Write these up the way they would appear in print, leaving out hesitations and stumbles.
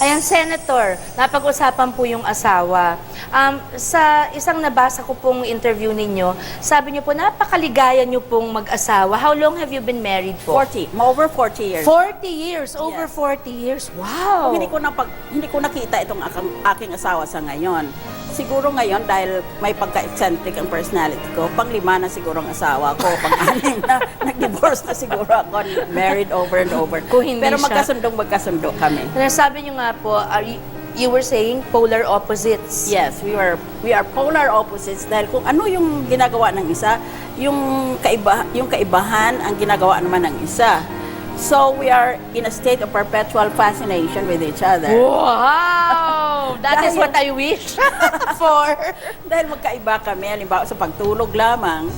Ayan, Senator, napag-usapan po yung asawa. Sa isang nabasa ko pong interview ninyo, sabi niyo po, napakaligaya niyo pong mag-asawa. How long have you been married po? 40. Over 40 years. 40 years. Over Yes. 40 years. Wow! Hindi ko nakita itong aking asawa sa ngayon. Siguro ngayon, dahil may pagka-eccentric ang personality ko, pang-5 na siguro ang asawa ko, pang-6 na, nag-divorce na siguro ako, married over and over. Kung hindi Pero siya- magkasundo kami. Sabi niyo nga po, you were saying polar opposites. Yes, we are polar opposites dahil kung ano yung ginagawa ng isa, yung kaibahan ang ginagawa naman ng isa. So we are in a state of perpetual fascination with each other. Wow! That is what I wish for. Dahil magkaiba kami, halimbawa sa pagtulog lamang,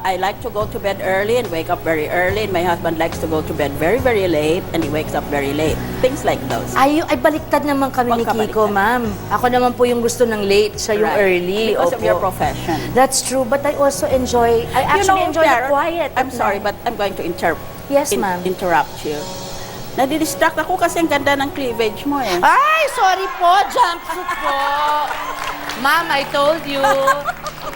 I like to go to bed early and wake up very early, and my husband likes to go to bed very, very late and he wakes up very late. Things like those. Ay baliktad naman kami ni Kiko, ma'am. Ako naman po yung gusto ng late, siya yung Right. early. Because of Opo. your profession. That's true, but I also enjoy, I actually enjoy the Sharon, quiet. I'm at sorry, night. but I'm going to Yes, ma'am. interrupt you. Nadidistract ako kasi ang ganda ng cleavage mo eh. Ay, sorry po, jumpsuit po. Ma'am, I told you,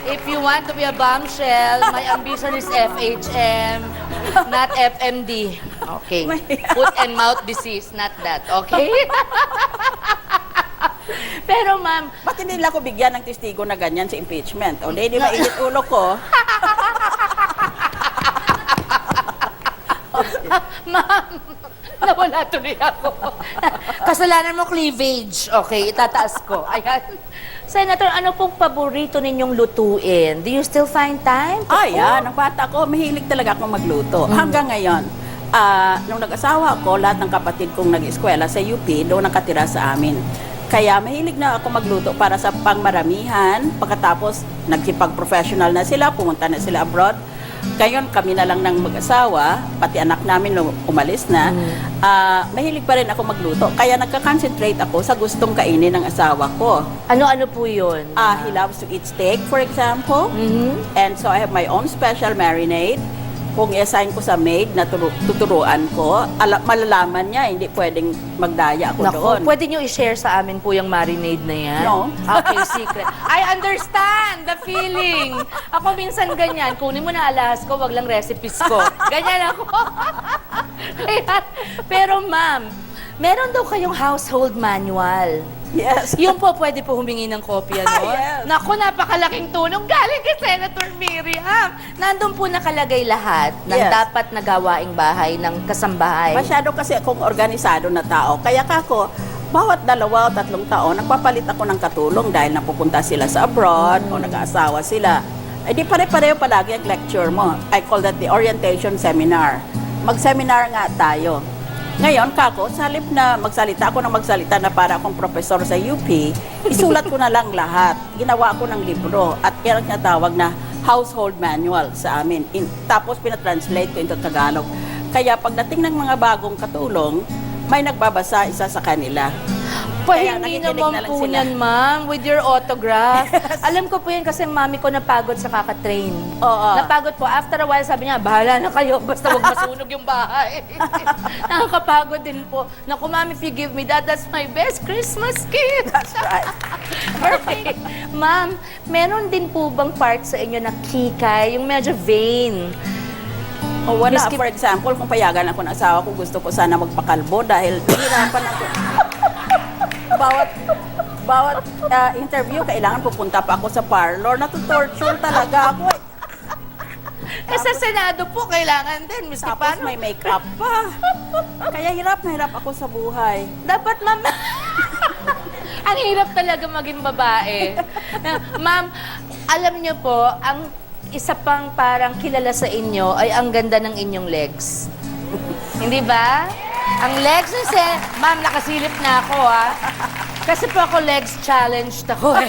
if you want to be a bombshell, my ambition is FHM, not FMD. Okay. Foot and mouth disease, not that. Okay? Pero ma'am, Ba't hindi nila ako bigyan ng testigo na ganyan sa impeachment? O di mainit ulo ko. ma'am, nawala tuloy ako. Kasalanan mo cleavage. Okay, itataas ko. Ayan. Senator, ano pong paborito ninyong lutuin? Do you still find time to cook? Nung bata ko, mahilig talaga akong magluto. Hanggang ngayon, nung nag-asawa ako, lahat ng kapatid kong nag-eskwela sa UP, doon nakatira sa amin. Kaya mahilig na ako magluto para sa pangmaramihan. Pagkatapos, nagsipag-professional na sila, pumunta na sila abroad. Ngayon, kami na lang ng mag-asawa, pati anak namin umalis na. Mahilig pa rin ako magluto. Kaya nagka-concentrate ako sa gustong kainin ng asawa ko. Ano-ano po yun? He loves to eat steak, for example. And so I have my own special marinade. Kung i-assign ko sa maid na tuturuan ko, malalaman niya, hindi pwedeng magdaya ako Naku, doon. pwede nyo i-share sa amin po yung marinade na yan? No. Okay, secret. I understand the feeling. Ako minsan ganyan, kunin mo na alahas ko, wag lang recipes ko. Ganyan ako. Kaya, pero ma'am, meron daw kayong household manual. Yes. Yung po, pwede po humingi ng kopya, no? Yes. Naku, napakalaking tulong galing kay Senator Miriam. Nandun po nakalagay lahat ng Yes. dapat na gawaing bahay ng kasambahay. Masyado kasi akong organisado na tao. Kaya kako, bawat 2 o 3 taon, nagpapalit ako ng katulong dahil napupunta sila sa abroad o nag-aasawa sila. Eh di pare-pareho palagi ang lecture mo. I call that the orientation seminar. Mag-seminar nga tayo. Ngayon, kako, sa halip na magsalita na para akong profesor sa UP, isulat ko na lang lahat. Ginawa ko ng libro at yan ang tinatawag na household manual sa amin. Tapos pinatranslate ko into Tagalog. Kaya pagdating ng mga bagong katulong, may nagbabasa isa sa kanila. Kaya Pahingi nakikinig naman na lang po sila. yan, ma'am, with your autograph. Alam ko po yan kasi mami ko napagod sa kakatrain. Oo. Napagod po. After a while, sabi niya, bahala na kayo, basta wag masunog yung bahay. Nakakapagod din po. Naku, mami, if you give me that, that's my best Christmas gift. That's right. Perfect. Ma'am, meron din po bang part sa inyo na kikay, yung medyo vain? O wala, Miski- for example, kung payagan ako ng asawa ko, gusto ko sana magpakalbo dahil nahirapan ako. Bawat interview, kailangan pupunta pa ako sa parlor. Natutorture talaga ako. Sa Senado po, kailangan din. Miski Tapos paano? may makeup pa. Kaya hirap na hirap ako sa buhay. Dapat, ma'am, ang hirap talaga maging babae. Ma'am, alam niyo po, ang isa pang parang kilala sa inyo ay ang ganda ng inyong legs. Hindi ba? Ang legs kasi, ma'am, nakasilip na ako, ha? Kasi po ako legs challenged ako, eh.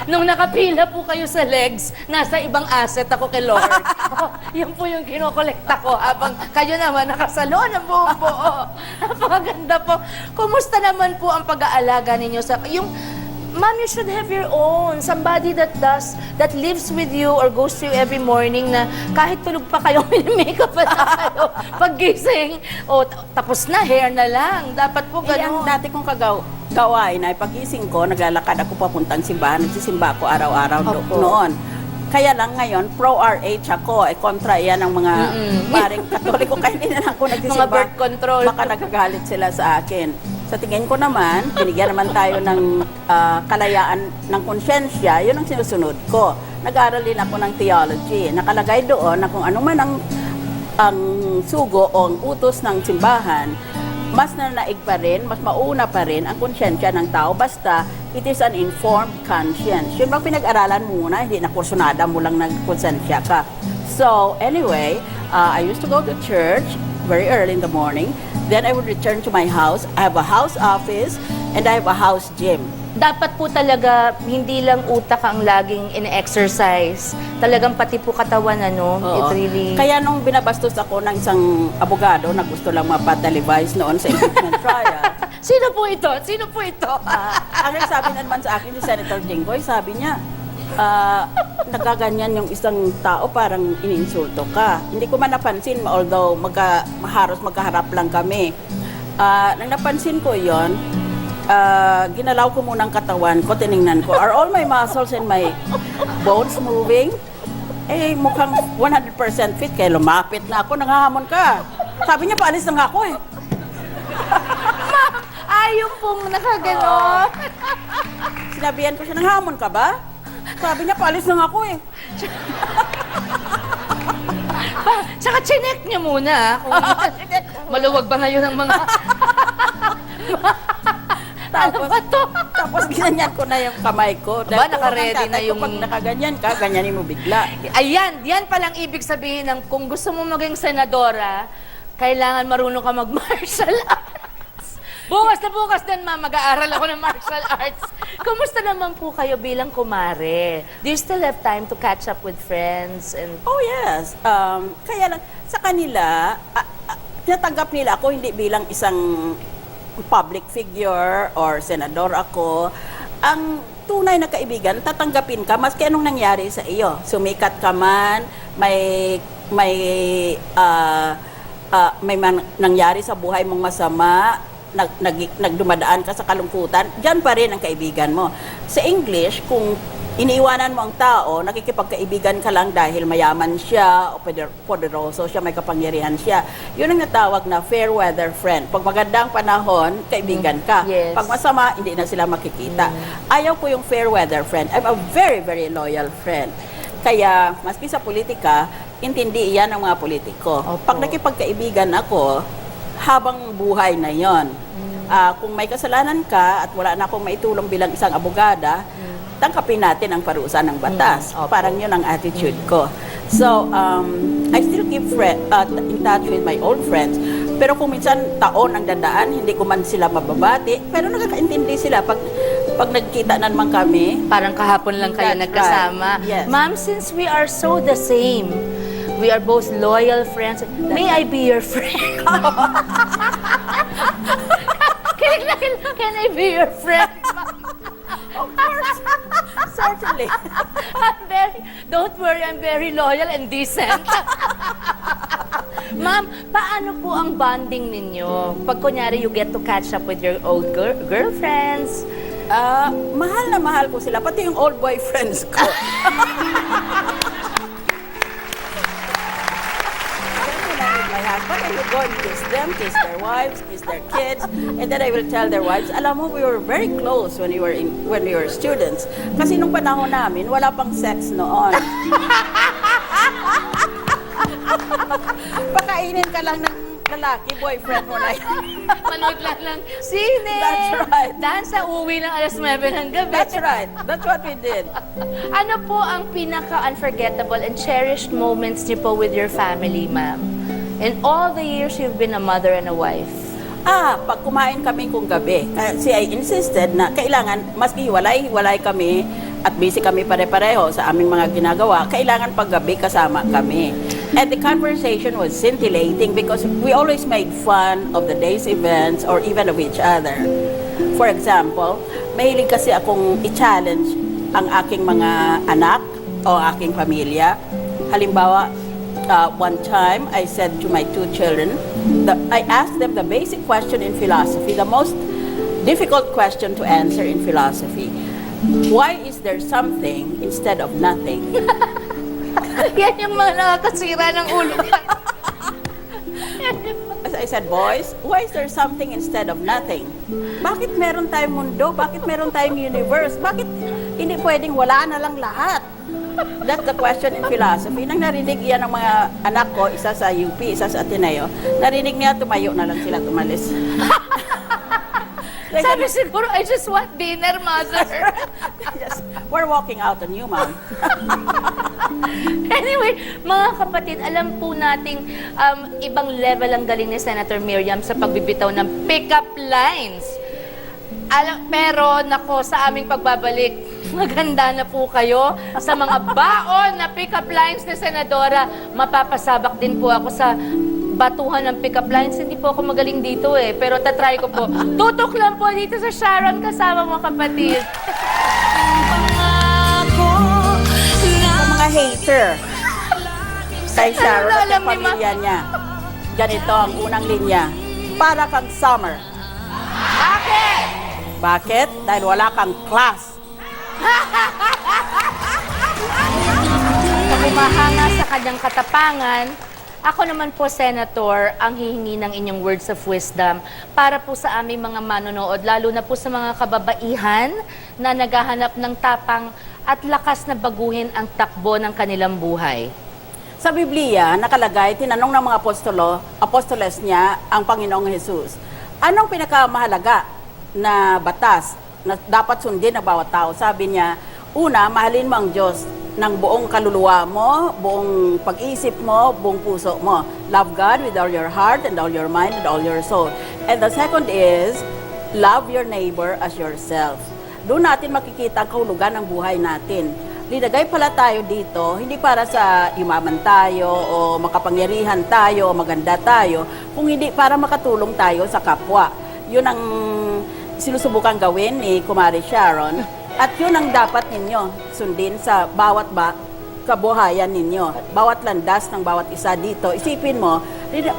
Nung nakapila po kayo sa legs, nasa ibang asset ako kay Lord. Yan po yung kinokolekta ko habang kayo naman nakasalo ng buong buo. Napakaganda po. Kumusta naman po ang pag-aalaga ninyo sa... Yung Ma'am, you should have your own. Somebody that lives with you or goes to you every morning na kahit tulog pa kayo, makeup pa na kayo. Paggising, tapos na, hair na lang. Dapat po Ang ganun. dati kong gawain ay pagising ko, naglalakad ako papuntang simbahan. Nagsisimba ako araw-araw Opo. noon. Kaya lang ngayon, pro-RH ako. Kontra yan ng mga paring katoliko. Kaya hindi na lang ako nagsisimba. Mga birth control. Baka nagagalit sila sa akin. Sa tingin ko naman, binigyan naman tayo ng kalayaan ng konsyensya. Yun ang sinusunod ko. Nag-aaral din ako ng theology. Nakalagay doon na kung ano man ang sugo o ang utos ng simbahan, mas nanaig pa rin, mas mauna pa rin ang konsyensya ng tao. Basta, it is an informed conscience. Yun bang pinag-aralan muna, hindi na kursunada mo lang nagkonsensya ka. So, anyway, I used to go to church very early in the morning. Then I would return to my house. I have a house office and I have a house gym. Dapat po talaga, hindi lang utak ang laging in-exercise. Talagang pati po katawan, ano? Oo. It really... Kaya nung binabastos ako ng isang abogado na gusto lang mapatelevise noon sa impeachment trial, Sino po ito? Sino po ito? ang nagsabi naman sa akin ni Senator Jinggoy, sabi niya, nagaganyan yung isang tao, parang iniinsulto ka. Hindi ko man napansin, although magkaharap lang kami. Nang napansin ko yon, ginalaw ko muna ang katawan ko, tiningnan ko, are all my muscles and my bones moving? Eh, mukhang 100% fit, kaya lumapit na ako, nanghahamon ka. Sabi niya, paalis na nga ako eh. Ayaw pong nakaganon. Sinabihan ko siya, nanghamon ka ba? Sabi niya, paalis na nga ako eh. Tsaka chinek niya muna. Kung maluwag ba ngayon ang mga... ano ba to? Tapos ginanyan ko na yung kamay ko. Ba, naka-ready na yung... Pag nakaganyan ka, ganyanin mo bigla. Ayan, yan palang ibig sabihin ng kung gusto mo maging senadora, kailangan marunong ka mag-martial arts. Bukas din, ma'am, mag-aaral ako ng martial arts. Kumusta naman po kayo bilang kumare? Do you still have time to catch up with friends? And Oh yes. Kaya lang, sa kanila, tinatanggap nila ako hindi bilang isang public figure or senador ako. Ang tunay na kaibigan, tatanggapin ka maski anong nangyari sa iyo. Sumikat ka man, may nangyari sa buhay mong masama, nagdumadaan ka sa kalungkutan, diyan pa rin ang kaibigan mo. Sa English, kung iniiwanan mo ang tao, nakikipagkaibigan ka lang dahil mayaman siya o poderoso siya, may kapangyarihan siya. Yun ang natawag na fair weather friend. Pag magandang panahon, kaibigan ka. Yes. Pag masama, hindi na sila makikita. Ayaw ko yung fair weather friend. I'm a very, very loyal friend. Kaya, maski sa politika, intindi yan ng mga politiko. Opo. Pag nakipagkaibigan ako, habang buhay na yon. Kung may kasalanan ka at wala na akong maitulong bilang isang abogada, tangkapin natin ang parusa ng batas. Opo. Parang yun ang attitude ko. So, I still keep in touch with my old friends. Pero kung minsan taon ang dadaan, hindi ko man sila mababati, pero nakakaintindi sila pag nagkita na naman kami. parang kahapon lang kayo That's nagkasama. right. Yes. Ma'am, since we are so the same, we are both loyal friends. May I be your friend? Can I be your friend? Of course. Certainly. Don't worry, I'm very loyal and decent. Ma'am, paano po ang bonding ninyo? Pag kunyari you get to catch up with your old girlfriends, Mahal na mahal ko sila, pati yung old boyfriends ko. My husband, I would go and kiss them, kiss their wives, kiss their kids, and then I will tell their wives, alam mo, we were very close when we were students. Kasi nung panahon namin, wala pang sex noon. Pakainin ka lang ng lalaki, boyfriend mo na yun. manood lang ng sine. That's right. Dahil sa uwi ng alas 9 ng gabi. That's right. That's what we did. Ano po ang pinaka-unforgettable and cherished moments niyo po with your family, ma'am? In all the years you've been a mother and a wife. Pag kumain kami kung gabi, kasi I insisted na kailangan, maski hiwalay kami at busy kami pare-pareho sa aming mga ginagawa, kailangan pag gabi kasama kami. And the conversation was scintillating because we always made fun of the day's events or even of each other. For example, mahilig kasi akong i-challenge ang aking mga anak o aking pamilya. Halimbawa, one time I said to my two children, I asked them the basic question in philosophy, the most difficult question to answer in philosophy. Why is there something instead of nothing? Yan yung mga nakakasira ng ulo. As I said, boys, why is there something instead of nothing? Bakit meron tayong mundo? Bakit meron tayong universe? Bakit hindi pwedeng wala na lang lahat? That's the question in philosophy. Nang narinig yan ng mga anak ko, isa sa UP, isa sa Ateneo, narinig niya, tumayo na lang sila, tumalis. Sabi siguro, I just want dinner, mother. Yes, we're walking out on you, ma'am. Anyway, mga kapatid, alam po nating ibang level ang galing ni Senator Miriam sa pagbibitaw ng pick-up lines. Pero, nako, sa aming pagbabalik, maganda na po kayo sa mga baon na pick-up lines ni Senadora. Mapapasabak din po ako sa batuhan ng pick-up lines. Hindi po ako magaling dito pero tatry ko po. Tutok lang po dito sa Sharon kasama mo, kapatid. Sa mga hater, kay Sharon at Alam ang ni pamilya niya, ganito ang unang linya. Para kang summer. Bakit? Bakit? Dahil wala kang class. Sa humahanga sa kanyang katapangan, ako naman po, Senator, ang hihingi ng inyong words of wisdom para po sa aming mga manonood, lalo na po sa mga kababaihan na naghahanap ng tapang at lakas na baguhin ang takbo ng kanilang buhay. Sa Biblia, nakalagay, tinanong ng mga apostoles niya ang Panginoong Jesus, anong pinakamahalaga na batas na dapat sundin ng bawat tao? Sabi niya, una, mahalin mo ang Diyos ng buong kaluluwa mo, buong pag-isip mo, buong puso mo. Love God with all your heart and all your mind and all your soul. And the second is, love your neighbor as yourself. Doon natin makikita ang kahulugan ng buhay natin. Linagay pala tayo dito, hindi para sa yumaman tayo o makapangyarihan tayo o maganda tayo, kung hindi para makatulong tayo sa kapwa. Yun ang sinusubukan gawin ni Kumari Sharon. At yun ang dapat ninyo sundin sa bawat kabuhayan ninyo. Bawat landas ng bawat isa dito. Isipin mo,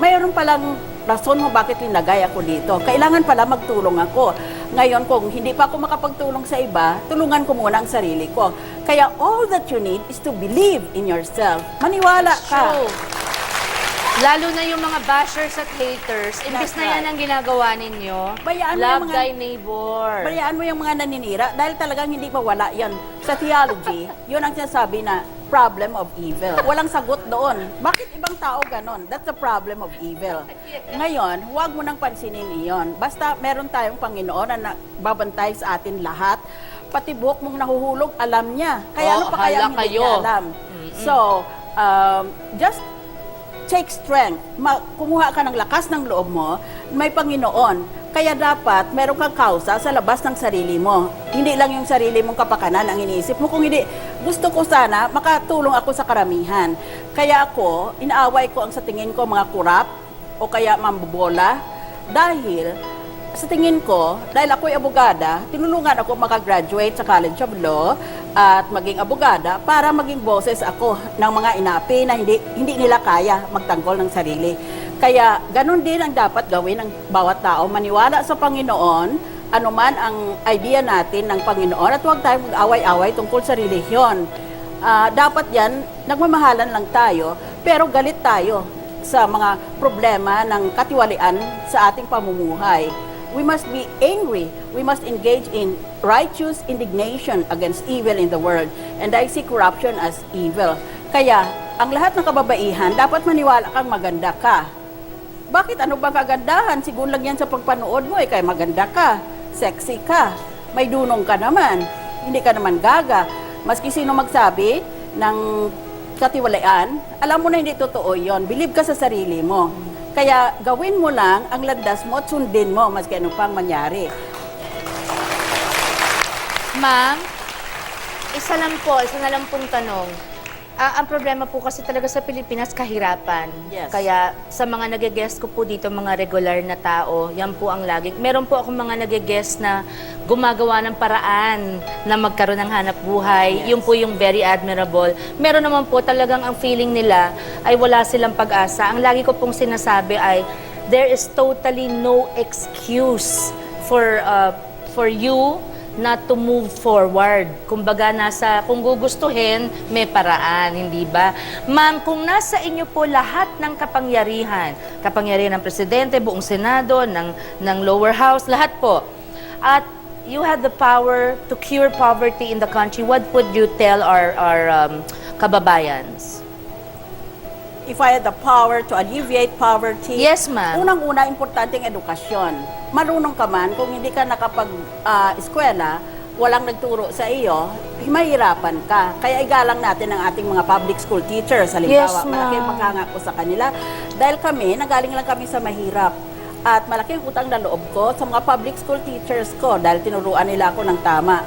mayroon palang rason mo bakit linagay ako dito. Kailangan pala magtulong ako. Ngayon, kung hindi pa ako makapagtulong sa iba, tulungan ko muna ang sarili ko. Kaya all that you need is to believe in yourself. Maniwala ka. True. Lalo na yung mga bashers at haters, imbis na yan ang ginagawa ninyo, Bayaan mo love yung mga- thy neighbor. Bayaan mo yung mga naninira dahil talagang hindi pa wala yan. Sa theology, yun ang sinasabi na problem of evil. Walang sagot doon. Bakit ibang tao ganon? That's the problem of evil. Ngayon, huwag mo nang pansinin iyon. Basta meron tayong Panginoon na babantay sa atin lahat. Pati buhok mong nahuhulog, alam niya. Kaya ano pa kaya hala ang hindi kayo. niya alam? So, just take strength. Kumuha ka ng lakas ng loob mo, may Panginoon. Kaya dapat meron kang kausa sa labas ng sarili mo. Hindi lang yung sarili mong kapakanan ang iniisip mo. Kung hindi, gusto ko sana makatulong ako sa karamihan. Kaya ako, inaaway ko ang sa tingin ko mga kurap o kaya mambobola. Dahil sa tingin ko, dahil ako'y abogada, tinulungan ako makagraduate sa College of Law at maging abogada para maging boses ako ng mga inapi na hindi nila kaya magtanggol ng sarili. Kaya ganun din ang dapat gawin ng bawat tao, maniwala sa Panginoon, anuman ang idea natin ng Panginoon, at huwag tayong mag-away-away tungkol sa relihiyon. Dapat yan, nagmamahalan lang tayo, pero galit tayo sa mga problema ng katiwalian sa ating pamumuhay. We must be angry. We must engage in righteous indignation against evil in the world. And I see corruption as evil. Kaya, ang lahat ng kababaihan, dapat maniwala kang maganda ka. Bakit? Ano bang kagandahan? Siguro lang yan sa pagpanood mo, kaya maganda ka, sexy ka, may dunong ka naman, hindi ka naman gaga. Maski sino magsabi ng katiwalian, alam mo na hindi totoo yon. Believe ka sa sarili mo. Kaya gawin mo lang ang landas mo at sundin mo maski ano pang mangyari. Ma'am, isa na lang pong tanong. Ang problema po kasi talaga sa Pilipinas, kahirapan. Yes. Kaya sa mga nag-guest ko po dito, mga regular na tao, yan po ang lagi. Meron po akong mga nag-guest na gumagawa ng paraan na magkaroon ng hanap buhay. Yes. Yung po yung very admirable. Meron naman po talagang ang feeling nila ay wala silang pag-asa. Ang lagi ko pong sinasabi ay, there is totally no excuse for you not to move forward. Kumbaga, kung gugustuhin, may paraan, hindi ba? Ma'am, kung nasa inyo po lahat ng kapangyarihan ng Presidente, buong Senado, ng lower house, lahat po, at you had the power to cure poverty in the country, what would you tell our kababayans? If I had the power to alleviate poverty, Yes, ma'am. unang-una, importante ang edukasyon. Marunong ka man, kung hindi ka nakapag-eskwela, walang nagturo sa iyo, mahirapan ka. Kaya igalang natin ang ating mga public school teachers. Halimbawa, Yes, ma'am. malaking paghanga ko sa kanila. Dahil kami, nagaling lang kami sa mahirap. At malaking utang na loob ko sa mga public school teachers ko dahil tinuruan nila ako ng tama.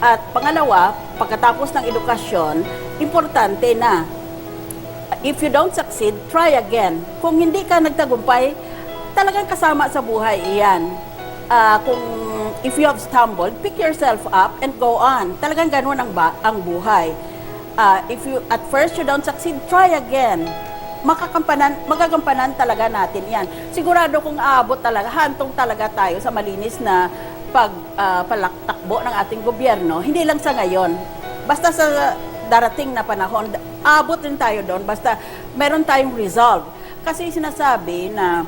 At pangalawa, pagkatapos ng edukasyon, importante na if you don't succeed, try again. Kung hindi ka nagtagumpay, talagang kasama sa buhay iyan. If you have stumbled, pick yourself up and go on. Talagang ganun ang buhay. If you at first you don't succeed, try again. Magagampanan talaga natin yan. Sigurado kung aabot talaga, hantong talaga tayo sa malinis na palaktakbo ng ating gobyerno, hindi lang sa ngayon. Basta sa darating na panahon, abot din tayo doon basta meron tayong resolve. Kasi sinasabi na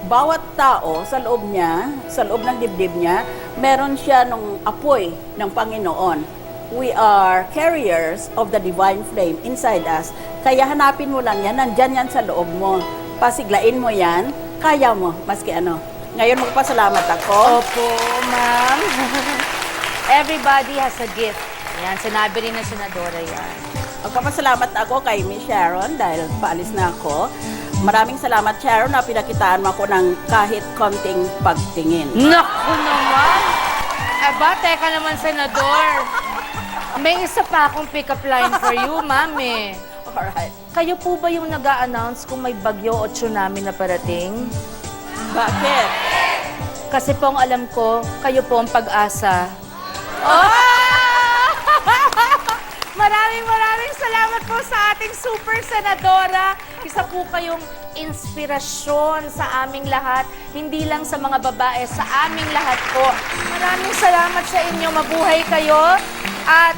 bawat tao sa loob ng dibdib niya, meron siya nung apoy ng Panginoon. We are carriers of the divine flame inside us. Kaya hanapin mo lang yan, nandyan yan sa loob mo. Pasiglain mo yan, kaya mo, maski ano. Ngayon magpasalamat ako. Opo, ma'am. Everybody has a gift. Yan, sinabi rin ng Senadora yan. Magpapasalamat ako kay Miss Sharon dahil paalis na ako. Maraming salamat, Sharon, na pinakitaan mo ako ng kahit konting pagtingin. Naku naman! Aba, teka naman, Senador. May isa pa akong pick-up line for you, ma'am. Alright. Kayo po ba yung nag-a-announce kung may bagyo o tsunami na parating? Bakit? Kasi po ang alam ko, kayo po ang pag-asa. Oh! Maraming salamat po sa ating super senadora. Isa po kayong inspirasyon sa aming lahat. Hindi lang sa mga babae, sa aming lahat po. Maraming salamat sa inyo. Mabuhay kayo. At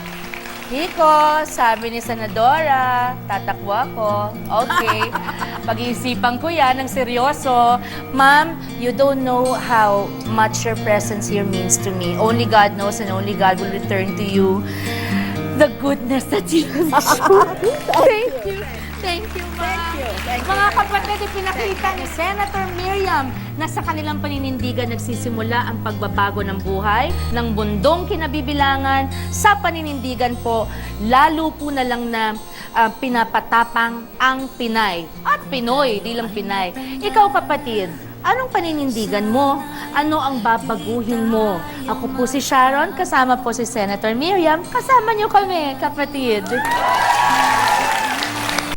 Kiko, sabi ni Senadora, tatakbo ako. Okay. Pag-iisipan ko yan ng seryoso. Ma'am, you don't know how much your presence here means to me. Only God knows and only God will return to you the goodness that you have shown. Thank you. Thank you, ma'am. Thank you. Mga kapatid, ipinakita ni Senator Miriam na sa kanilang paninindigan nagsisimula ang pagbabago ng buhay ng bundong kinabibilangan. Sa paninindigan po, lalo po na lang na pinapatapang ang Pinay. At Pinoy, di lang Pinay. Ikaw, kapatid, anong paninindigan mo? Ano ang babaguhin mo? Ako po si Sharon, kasama po si Senator Miriam. Kasama niyo kami, kapatid.